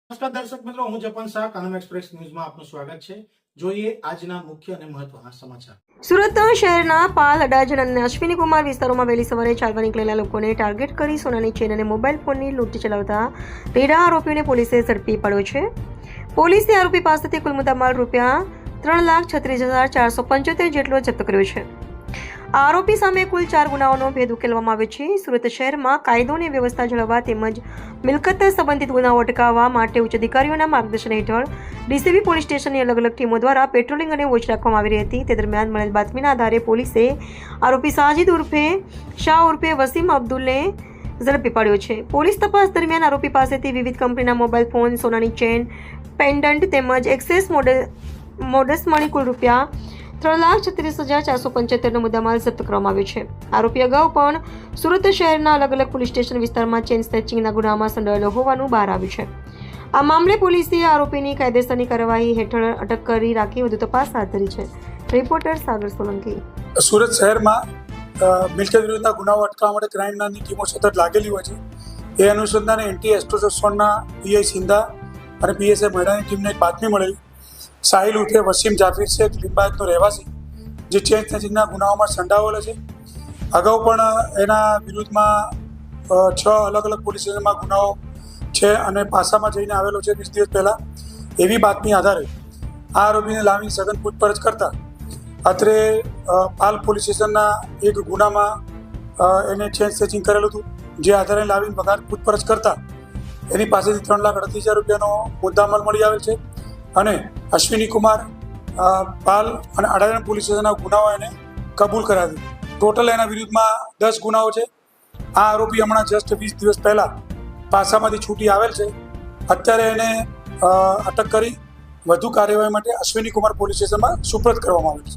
નમસ્કાર દર્શક મિત્રો, હું જપન શાહ, કાનમ એક્સપ્રેસ ન્યૂઝમાં આપનું સ્વાગત છે. જોઈએ આજના મુખ્ય અને મહત્વના સમાચાર. સુરત શહેરના પાલ, અડાજણ અને અશ્વિની કુમાર વિસ્તારોમાં વહેલી સવારે ચાલવા નીકળેલા લોકોને ટાર્ગેટ કરી સોનાની ચેન અને મોબાઈલ ફોનની લૂંટ ચલાવતા તેડા આરોપીઓને પોલીસે ઝડપી પાડ્યો છે. પોલીસે આરોપી પાસેથી કુલ મુદ્દામાલ ₹3,36,475 જેટલો જપ્ત કર્યો છે. આરોપી સામે કુલ 4 ગુનાઓનો ભેદ ઉકેલવામાં આવ્યો છે. સુરત શહેરમાં કાયદો અને વ્યવસ્થા જાળવવા તેમજ મિલકત સંબંધિત ગુનાઓ અટકાવવા માટે ઉચ્ચ અધિકારીઓના માર્ગદર્શન હેઠળ ડીસીબી પોલીસ સ્ટેશનની અલગ અલગ ટીમો દ્વારા પેટ્રોલિંગ અને વોચ રાખવામાં આવી રહી હતી. તે દરમિયાન મળેલ બાતમીના આધારે પોલીસે આરોપી સાજિદ ઉર્ફે શાહ ઉર્ફે વસીમ અબ્દુલને ઝડપી પાડ્યો છે. પોલીસ તપાસ દરમિયાન આરોપી પાસેથી વિવિધ કંપનીના મોબાઈલ ફોન, સોનાની ચેન, પેન્ડન્ટ તેમજ એક્સેસ મોડસ મળી કુલ ₹3,36,475 મુદ્દામાલ જપ્ત કરવામાં આવ્યો છે. આરોપી અગાઉ પણ સુરત શહેરના અલગ અલગ પોલીસ સ્ટેશન વિસ્તારમાં ચેન સ્નેચિંગના ગુનામાં સંડોવાયેલો હોવાનું બહાર આવ્યું છે. આ મામલે પોલીસે આરોપીની કાયદેસરની કાર્યવાહી હેઠળ અટક કરી રાખી વધુ તપાસ હાથ ધરી છે. રિપોર્ટર સાગર સોલંકી. સુરત શહેરમાં મિલકત વિરુદ્ધના ગુનાઓ અટકાવવા માટે ક્રાઇમ બ્રાન્ચની ટીમો સતત લાગેલી હોય છે. એ અનુસંધાને એન્ટી એસ્ટોસોનના પીઆઈ સિંધા અને પીએસઆઈ મહેડાની ટીમને એક બાતમી મળેલી. સાહિલ ઉર્ફે વસીમ જાફરી શેખ લિંબાયતનો રહેવાસી જે ચેન સ્નેચિંગના ગુનાઓમાં સંડોવાયેલો છે. અગાઉ પણ એના વિરુદ્ધમાં 6 અલગ અલગ પોલીસ સ્ટેશનમાં ગુનાઓ છે અને પાસામાં જઈને આવેલો છે 20 દિવસ પહેલાં. એવી બાતમી આધારે આ આરોપીને લાવી સઘન પૂછપરછ કરતા અત્રે પાલ પોલીસ સ્ટેશનના એક ગુનામાં એને ચેન સ્નેચિંગ કરેલું હતું. જે આધારે લાવીને વગર પૂછપરછ કરતા એની પાસેથી ₹3,38,000નો મુદ્દામાલ મળી આવેલ છે અને અશ્વિની કુમાર પાલ અને અડાજણ પોલીસ સ્ટેશનના ગુનાઓ એને કબૂલ કરાવી. ટોટલ એના વિરુદ્ધમાં 10 ગુનાઓ છે. આ આરોપી હમણાં જસ્ટ 20 દિવસ પહેલાં પાસામાંથી છૂટી આવેલ છે. અત્યારે એને અટક કરી વધુ કાર્યવાહી માટે અશ્વિની કુમાર પોલીસ સ્ટેશનમાં સુપ્રત કરવામાં આવેલ છે.